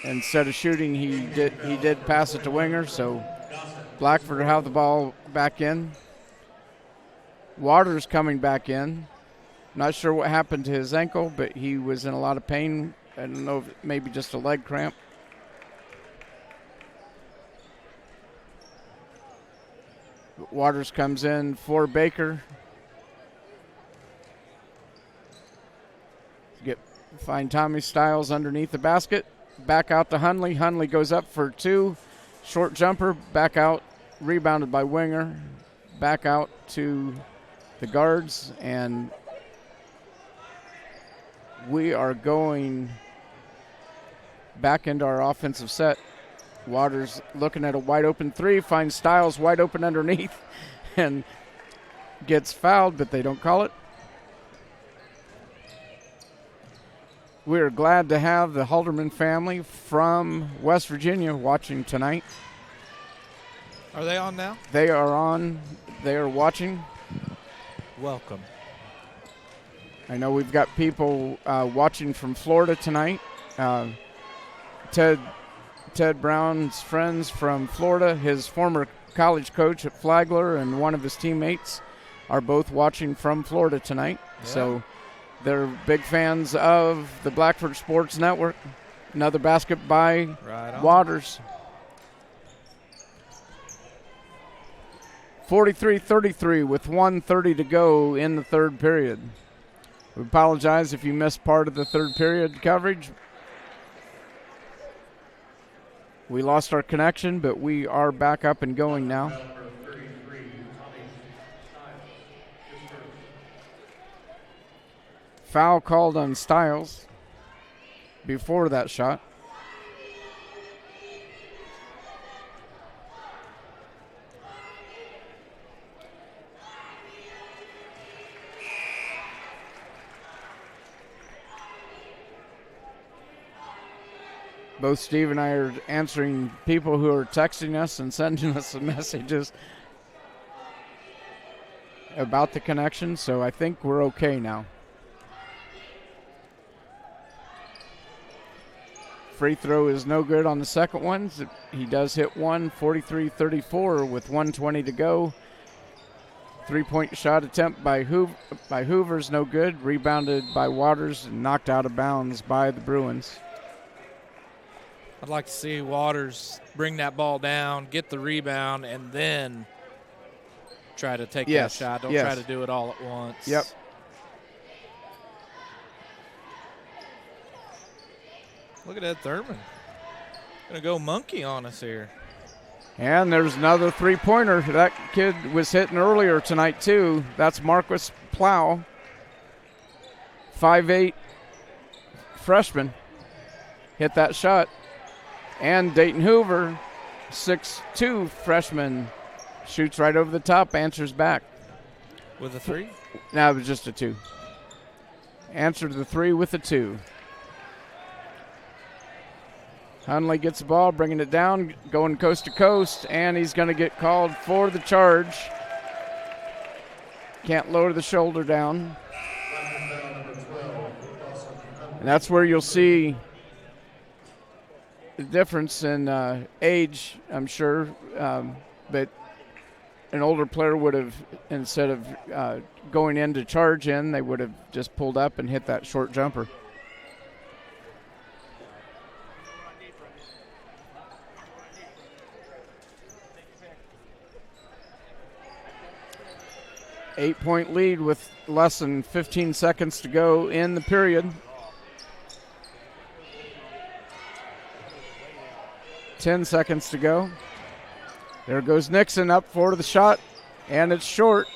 Instead of shooting, he did pass it to Winger, so Blackford will have the ball back in. Waters coming back in. Not sure what happened to his ankle, but he was in a lot of pain. I don't know if maybe just a leg cramp. Waters comes in for Baker. Find Tommy Stiles underneath the basket. Back out to Hunley. Hunley goes up for two. Short jumper. Back out. Rebounded by Winger. Back out to the guards. And we are going back into our offensive set. Waters looking at a wide open three. Finds Stiles wide open underneath. and gets fouled, but they don't call it. We're glad to have the Halderman family from West Virginia watching tonight. Are they on now? They are on. They are watching. Welcome. I know we've got people watching from Florida tonight. Ted Brown's friends from Florida, his former college coach at Flagler, and one of his teammates are both watching from Florida tonight. Yeah. So they're big fans of the Blackford Sports Network. Another basket by Waters. 43-33 with 1:30 to go in the third period. We apologize if you missed part of the third period coverage. We lost our connection, but we are back up and going now. Foul called on Stiles before that shot. Both Steve and I are answering people who are texting us and sending us messages about the connection, so I think we're okay now. Free throw is no good on the second one. He does hit one, 43-34 with 1:20 to go. Three-point shot attempt by Hoover's no good. Rebounded by Waters and knocked out of bounds by the Bruins. I'd like to see Waters bring that ball down, get the rebound, and then try to take that shot. Don't try to do it all at once. Yep. Look at Ed Thurman. Going to go monkey on us here. And there's another three-pointer. That kid was hitting earlier tonight, too. That's Marcus Plow, 5'8", freshman. Hit that shot. And Dayton Hoover, 6'2", freshman, shoots right over the top, answers back. With a three? No, it was just a two. Answered the three with a two. Hunley gets the ball, bringing it down, going coast to coast, and he's going to get called for the charge. Can't lower the shoulder down. And that's where you'll see the difference in age, I'm sure. But an older player would have, instead of going in to charge in, they would have just pulled up and hit that short jumper. Eight-point lead with less than 15 seconds to go in the period. 10 seconds to go. There goes Nixon up for the shot, and it's short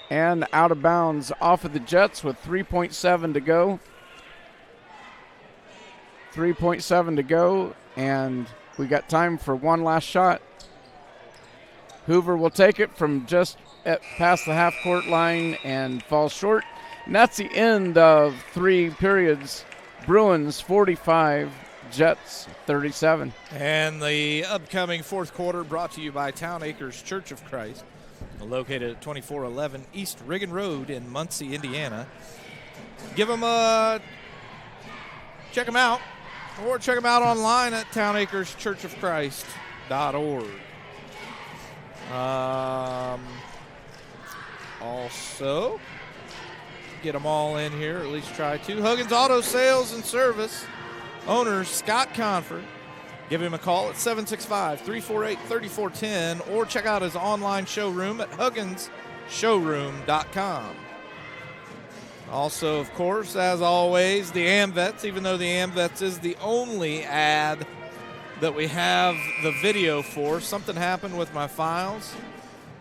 and out of bounds off of the Jets with 3.7 to go. 3.7 to go, and we got time for one last shot. Hoover will take it from just past the half-court line and falls short. And that's the end of three periods. Bruins 45, Jets 37. And the upcoming fourth quarter brought to you by Town Acres Church of Christ, located at 2411 East Riggin Road in Muncie, Indiana. Check them out, or check them out online at townacreschurchofchrist.org. Also, get them all in here, at least try to. Huggins Auto Sales and Service, owner Scott Conford. Give him a call at 765-348-3410 or check out his online showroom at hugginsshowroom.com. Also, of course, as always, the AmVets, even though the AmVets is the only ad that we have the video for. Something happened with my files.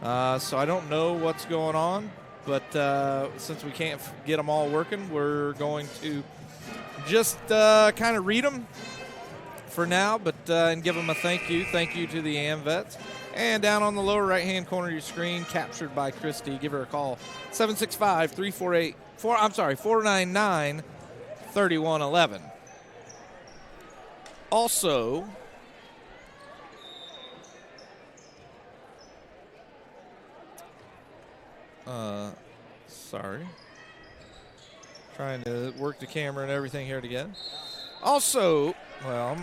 So I don't know what's going on, but since we can't get them all working, we're going to just kind of read them for now, but and give them a thank you. Thank you to the AmVets. And down on the lower right-hand corner of your screen, captured by Christy. Give her a call, 499-3111. Also, sorry. Trying to work the camera and everything here again. Also, well,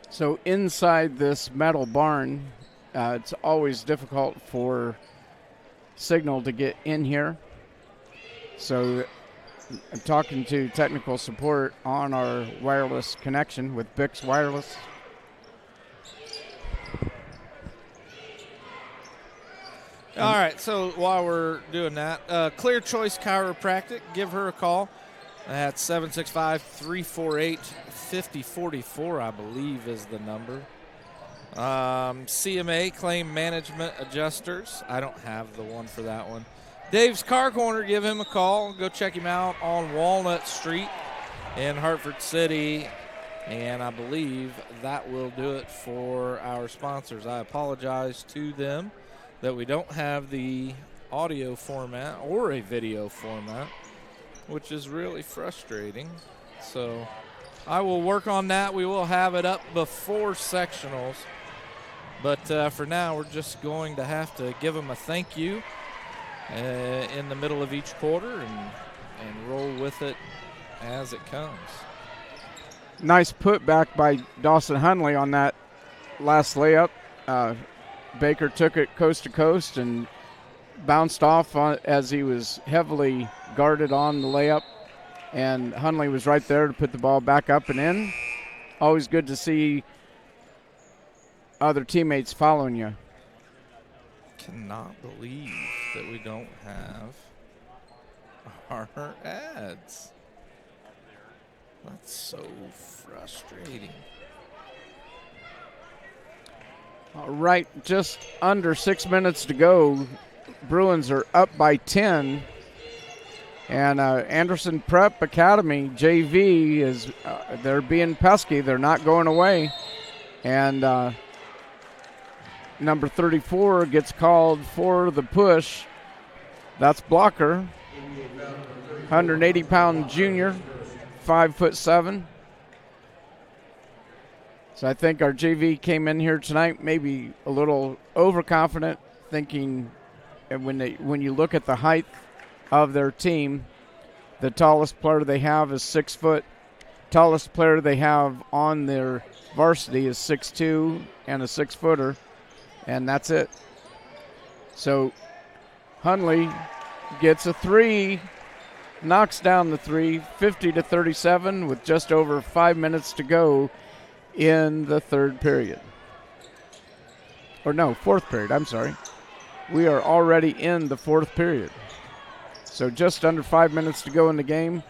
so inside this metal barn, it's always difficult for signal to get in here. So I'm talking to technical support on our wireless connection with Bix Wireless. All right, so while we're doing that, Clear Choice Chiropractic, give her a call at 765-348-5044, I believe is the number. CMA, Claim Management Adjusters. I don't have the one for that one. Dave's Car Corner, give him a call. Go check him out on Walnut Street in Hartford City. And I believe that will do it for our sponsors. I apologize to them that we don't have the audio format or a video format, which is really frustrating. So I will work on that. We will have it up before sectionals. But for now, we're just going to have to give them a thank you in the middle of each quarter and roll with it as it comes. Nice putback by Dawson Hunley on that last layup. Baker took it coast to coast and bounced off as he was heavily guarded on the layup. And Hunley was right there to put the ball back up and in. Always good to see other teammates following you. Cannot believe that we don't have our ads. That's so frustrating. All right, just under 6 minutes to go. Bruins are up by 10. And Anderson Prep Academy, JV, is they're being pesky. They're not going away. And number 34 gets called for the push. That's Blocker, 180-pound junior, 5'7". So I think our JV came in here tonight maybe a little overconfident, thinking when you look at the height of their team, the tallest player they have is 6 foot. Tallest player they have on their varsity is 6'2" and a 6-footer, and that's it. So Hunley gets a three, knocks down the three, 50-37 with just over 5 minutes to go in the third period. Or no, fourth period, I'm sorry. We are already in the fourth period. So just under 5 minutes to go in the game.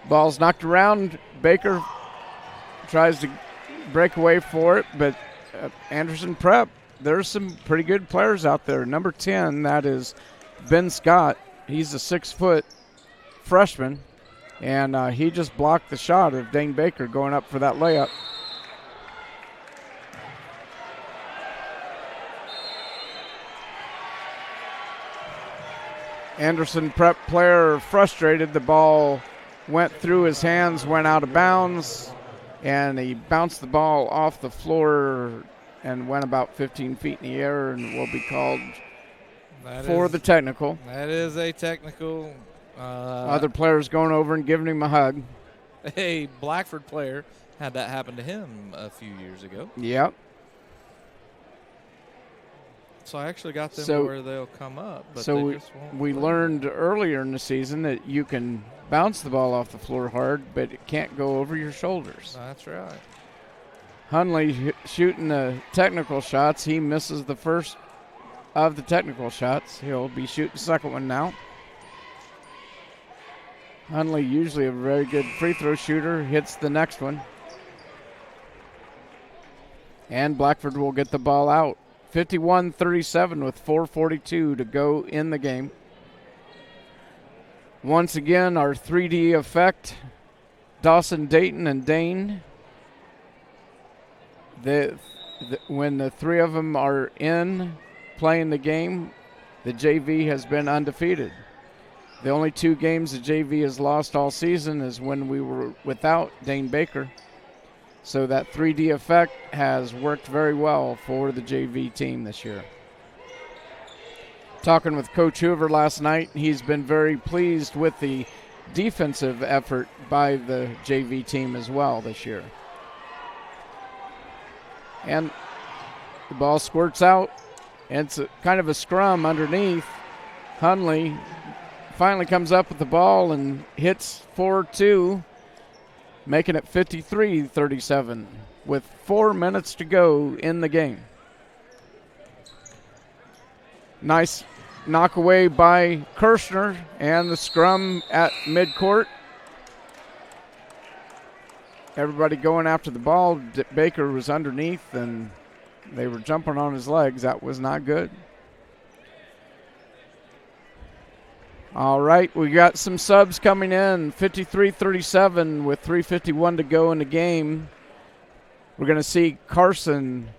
Ball's knocked around. Baker tries to break away for it, but Anderson Prep, there's some pretty good players out there. Number 10, that is Ben Scott. He's a 6-foot freshman, and he just blocked the shot of Dane Baker going up for that layup. Anderson Prep player frustrated. The ball went through his hands, went out of bounds, and he bounced the ball off the floor and went about 15 feet in the air and will be called for the technical. That is a technical. Other players going over and giving him a hug. A Blackford player had that happen to him a few years ago. Yep. So I actually got them where they'll come up. But so they just won't we learned earlier in the season that you can bounce the ball off the floor hard, but it can't go over your shoulders. That's right. Hunley shooting the technical shots. He misses the first of the technical shots. He'll be shooting the second one now. Hunley, usually a very good free throw shooter, hits the next one. And Blackford will get the ball out. 51-37 with 4:42 to go in the game. Once again, our 3D effect Dawson, Dayton, and Dane. When the three of them are in playing the game, the JV has been undefeated. The only 2 games the JV has lost all season is when we were without Dane Baker. So that 3D effect has worked very well for the JV team this year. Talking with Coach Hoover last night, he's been very pleased with the defensive effort by the JV team as well this year. And the ball squirts out, and it's kind of a scrum underneath. Hunley finally comes up with the ball and hits 4-2, making it 53-37 with 4 minutes to go in the game. Nice knock away by Kirshner, and the scrum at midcourt. Everybody going after the ball. Baker was underneath, and they were jumping on his legs. That was not good. All right, we got some subs coming in. 53-37 with 3:51 to go in the game. We're going to see Carson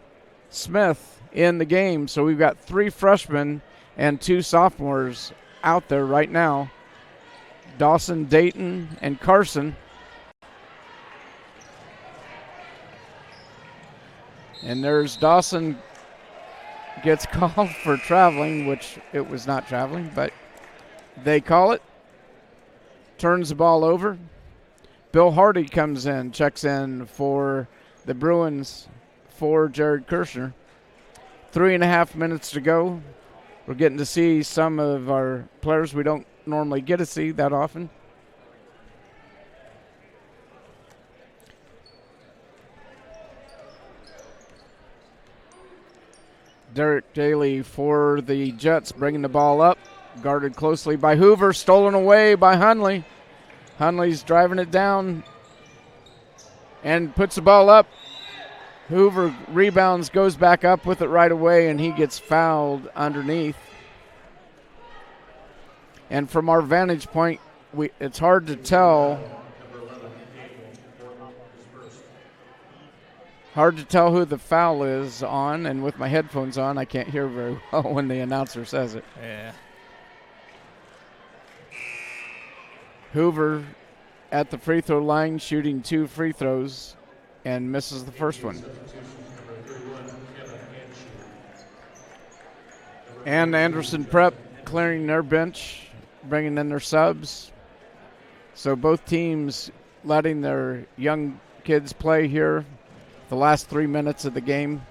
Smith in the game. So we've got 3 freshmen and 2 sophomores out there right now. Dawson, Dayton, and Carson. And there's Dawson gets called for traveling, which it was not traveling, but they call it. Turns the ball over. Bill Hardy comes in, checks in for the Bruins for Jared Kirshner. 3.5 minutes to go. We're getting to see some of our players we don't normally get to see that often. Derek Daly for the Jets, bringing the ball up. Guarded closely by Hoover, stolen away by Hunley. Hunley's driving it down and puts the ball up. Hoover rebounds, goes back up with it right away, and he gets fouled underneath. And from our vantage point, it's hard to tell. Hard to tell who the foul is on, and with my headphones on, I can't hear very well when the announcer says it. Yeah. Hoover at the free throw line, shooting 2 free throws, and misses the first one. And Anderson Prep clearing their bench, bringing in their subs. So both teams letting their young kids play here the last 3 minutes of the game.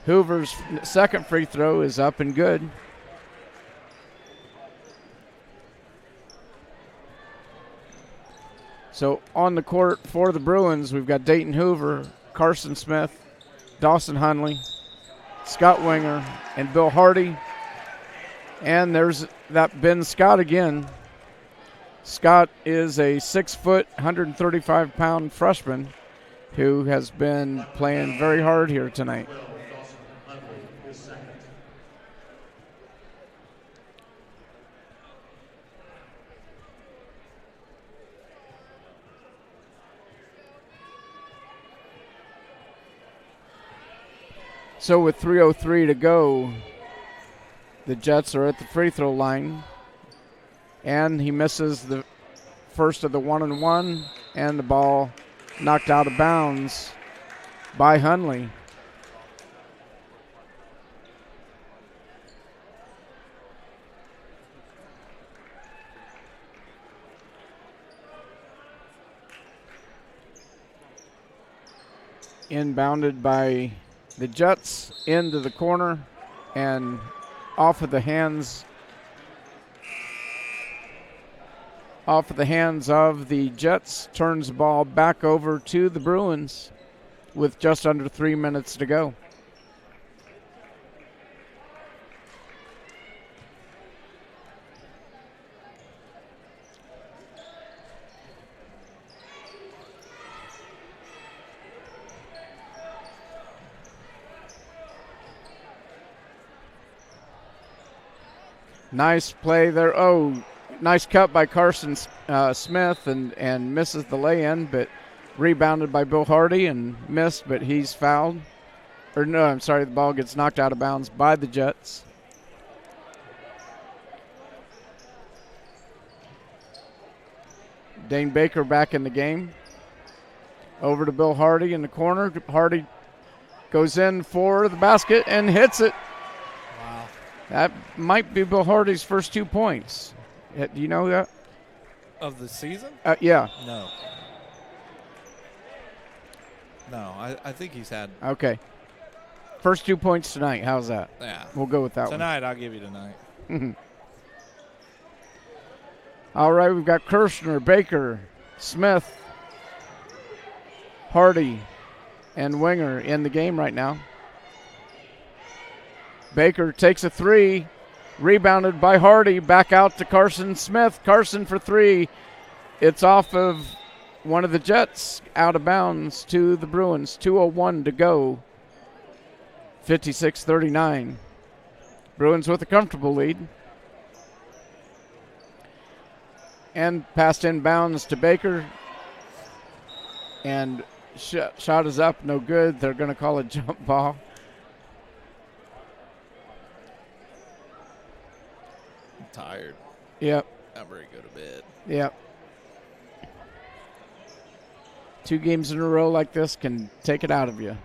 Hoover's second free throw is up and good. So on the court for the Bruins, we've got Dayton Hoover, Carson Smith, Dawson Hunley, Scott Winger, and Bill Hardy. And there's that Ben Scott again. Scott is a 6-foot, 135-pound freshman who has been playing very hard here tonight. So with 3:03 to go, the Jets are at the free throw line, and he misses the first of the 1-and-1, and the ball knocked out of bounds by Hunley. Inbounded by the Jets into the corner and off of the hands of the Jets. Turns the ball back over to the Bruins with just under 3 minutes to go. Nice play there. Oh, nice cut by Carson Smith and misses the lay-in, but rebounded by Bill Hardy and missed, but he's fouled. Or no, I'm sorry, the ball gets knocked out of bounds by the Jets. Dane Baker back in the game. Over to Bill Hardy in the corner. Hardy goes in for the basket and hits it. Wow. That might be Bill Hardy's first 2 points. Do you know that? Of the season? Yeah. No. No, I think he's had. Okay. First 2 points tonight. How's that? Yeah. We'll go with that tonight, I'll give you tonight. one. All right, we've got Kirshner, Baker, Smith, Hardy, and Winger in the game right now. Baker takes a three, rebounded by Hardy, back out to Carson Smith. Carson for three. It's off of one of the Jets, out of bounds to the Bruins. 2:01 to go. 56-39. Bruins with a comfortable lead. And passed inbounds to Baker. And shot is up, no good. They're going to call a jump ball. I'm tired. Yep. I'm ready to go to bed. Yep. 2 games in a row like this can take it out of you.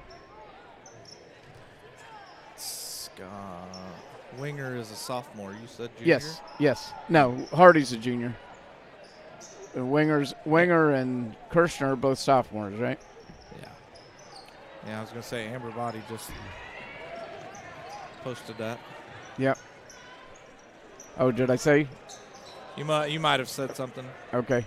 Winger is a sophomore. You said junior? Yes. No, Hardy's a junior. Winger and Kirshner are both sophomores, right? Yeah. Yeah, I was going to say Amber Body just posted that. Yep. Oh, did I say? You might have said something. Okay.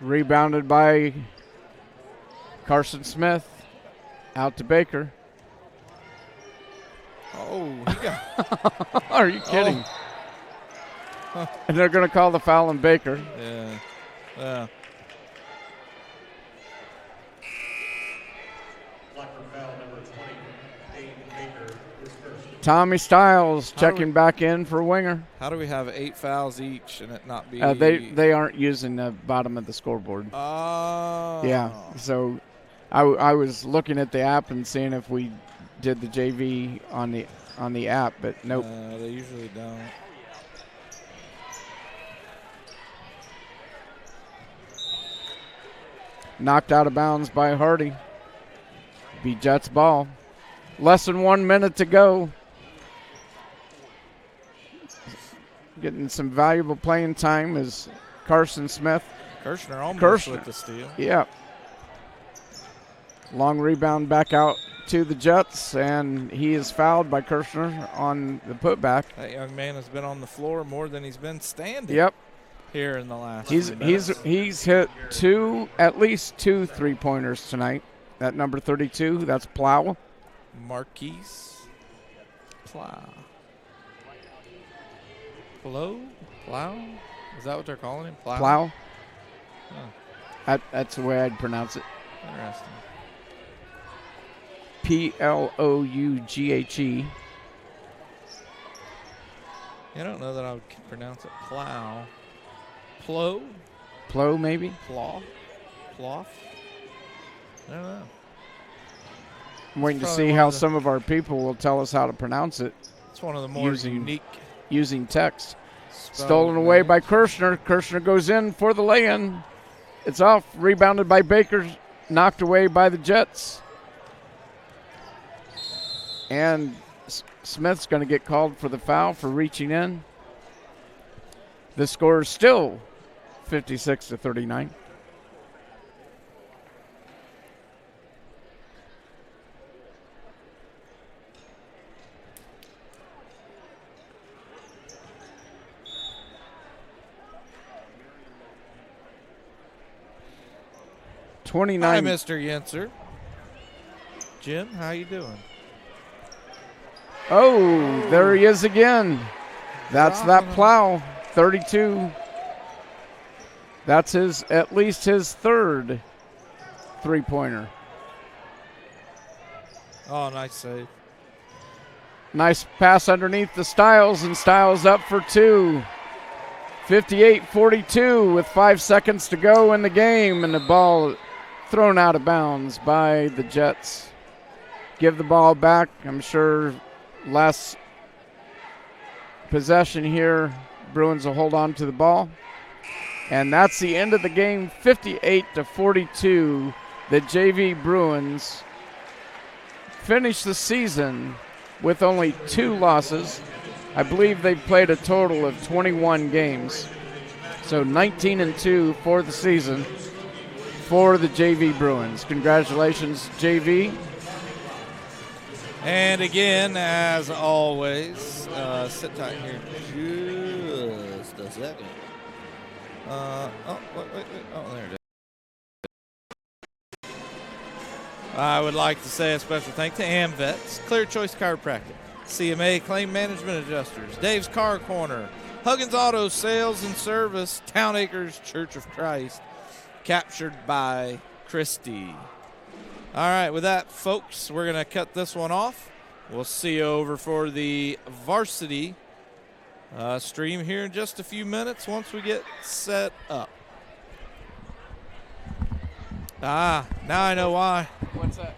Rebounded by Carson Smith. Out to Baker. Oh, he got. Are you kidding? Oh. And they're going to call the foul on Baker. Yeah. Yeah. Blackford foul number 20, Dane Baker is first. Tommy Stiles checking back in for Winger. How do we have 8 fouls each and it not be? They aren't using the bottom of the scoreboard. Oh. Yeah. So I was looking at the app and seeing if we did the JV on the app, but nope. They usually don't. Knocked out of bounds by Hardy. Be Jets ball. Less than 1 minute to go. Getting some valuable playing time is Carson Smith. Kirshner almost with the steal. Yeah. Long rebound back out to the Jets, and he is fouled by Kirshner on the putback. That young man has been on the floor more than he's been standing. Yep. Here in the last. He's hit at least 2 3-pointers tonight. At number 32, that's Plow. Marquise Plow. Plow? Is that what they're calling him? Plow. Oh. That's the way I'd pronounce it. Interesting. Ploughe. I don't know that I would pronounce it plow. Plow? Plow, maybe? Plow? Plough? I don't know. I'm waiting to see how some of our people will tell us how to pronounce it. It's one of the more unique. Using text. Stolen away by Kirshner. Kirshner goes in for the lay-in. It's off. Rebounded by Baker. Knocked away by the Jets. And Smith's going to get called for the foul for reaching in. The score is still 56-39. Hi, Mr. Yenser. Jim, how you doing? Oh, there he is again. That's that Plow, 32. That's at least his third 3-pointer. Oh, nice save. Nice pass underneath the Styles, and Styles up for two. 58-42 with 5 seconds to go in the game, and the ball thrown out of bounds by the Jets. Give the ball back. I'm sure last possession here, Bruins will hold on to the ball. And that's the end of the game, 58-42. The JV Bruins finish the season with only 2 losses. I believe they've played a total of 21 games. So 19-2 for the season for the JV Bruins. Congratulations, JV. And again, as always, sit tight here just a second. Wait. Oh, there it is. I would like to say a special thank to AmVets, Clear Choice Chiropractic, CMA Claim Management Adjusters, Dave's Car Corner, Huggins Auto Sales and Service, Town Acres Church of Christ, captured by Christie. All right, with that, folks, we're going to cut this one off. We'll see you over for the varsity stream here in just a few minutes once we get set up. Now I know why. What's that?